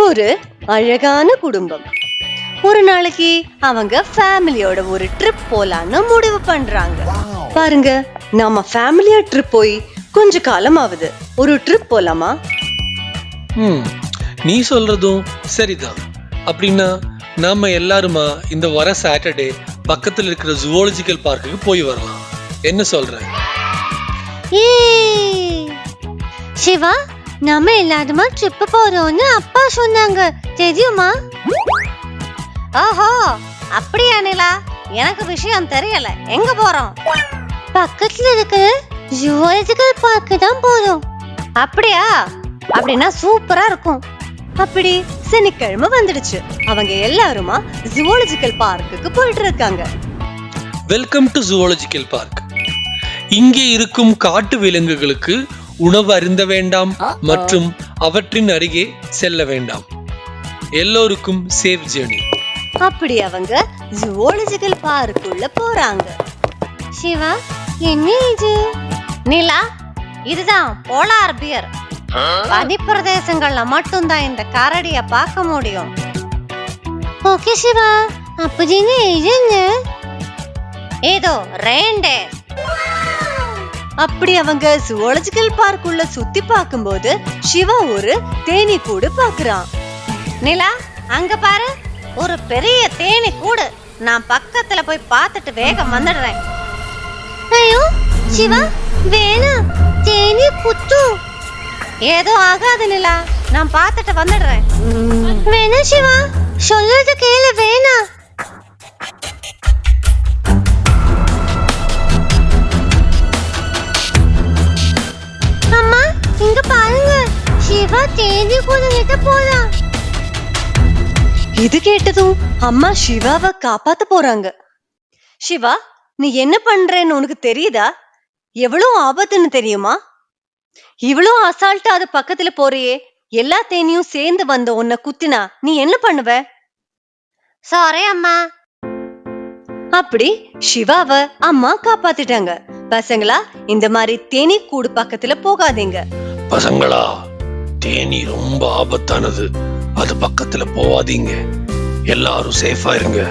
ஒரு அழகான குடும்பம். ஒரு நாளைக்கு அவங்க ஃபேமிலியோட ஒரு ட்ரிப் போலான்னு முடிவு பண்றாங்க. பாருங்க, நாம ஃபேமிலியா ட்ரிப் போய் கொஞ்ச காலம் ஆகுது. ஒரு ட்ரிப் போலாமா? நீ சொல்றதும் சரிதான். அப்படின்னா நாம எல்லாருமா இந்த வர சாட்டர்டே பக்கத்துல இருக்கிற ஜூவாலஜிக்கல் பார்க்குக்கு போய் வரலாம். என்ன சொல்ற? சிவா, நம்ம எல்லாருமா ட்ரிப் போறோம்னு அப்பா சொன்னாங்க, தெரியுமா? ஓஹோ, அப்படியா நிலா? எனக்கு விஷயம் தெரியல. எங்க போறோம்? பக்கத்துல இருக்கிற ஜூவாலஜிக்கல் பார்க்கு தான் போறோம். அப்படியா? அப்படின்னா சூப்பரா இருக்கும். அப்படி சனிக்கிழமை வந்துடுச்சு. அவங்க எல்லாருமா ஜூவாலஜிக்கல் பார்க்குக்கு போயிட்டு இருக்காங்க. Welcome to zoological park. இங்கே இருக்கும் காட்டு விலங்குகளுக்கு உணவு அருந்த வேண்டாம் மற்றும் அவற்றின் அருகே செல்ல வேண்டாம். எல்லோருக்கும் சேஃப் ஜர்னி. அப்படி அவங்க ஜூவாலஜிக்கல் பார்க்குள்ள போறாங்க. சிவா, என்ன இது? நிலா, இதுதான் போலார் பியர். பனிப்பிரதேசங்கள்ல மட்டும்தான் இந்த கரடிய பார்க்க முடியும். ஓகே சிவா, அப்படின்னு இது என்ன? ஏதோ ரெயின்டே. அப்படி அவங்க ஜூவாலஜிக்கல் பார்க்குள்ள சுத்தி பார்க்கும்போது சிவா ஒரு தேனீ கூடு பாக்குறான். நிலா, அங்க பாரு, ஒரு பெரிய தேனீ கூடு. நான் பக்கத்துல போய் பார்த்துட்டு வேகம் வந்துடுறேன். ஐயோ சிவா, வேணாம், தேனி குத்தும். ஏதோ ஆகாது நிலா, நான் பார்த்துட்டு வந்துடுறேன். வேணாம் சிவா, சொல்றது கேளு, வேணாம். அம்மா, இங்க பாருங்க, சிவா தேனி கூட கிட்ட போறான். இது கேட்டதும் அம்மா சிவாவை காப்பாத்த போறாங்க. சிவா, நீ என்ன பண்றேன்னு உனக்கு தெரியுதா? எவ்வளவு ஆபத்துன்னு தெரியுமா? இவ்வளவு அசால்ட்டா அது பக்கத்துல போறியே. எல்லா தேனியும் சேர்ந்து வந்த உன்னை குத்தினா நீ என்ன பண்ணுவ? சாரி அம்மா. அப்படி சிவாவ அம்மா காப்பாத்திட்டாங்க. பசங்களா, இந்த மாதிரி தேனீ கூடு பக்கத்துல போகாதீங்க. பசங்களா, தேனி ரொம்ப ஆபத்தானது. அது பக்கத்துல போவாதீங்க. எல்லாரும் சேஃபா இருங்க.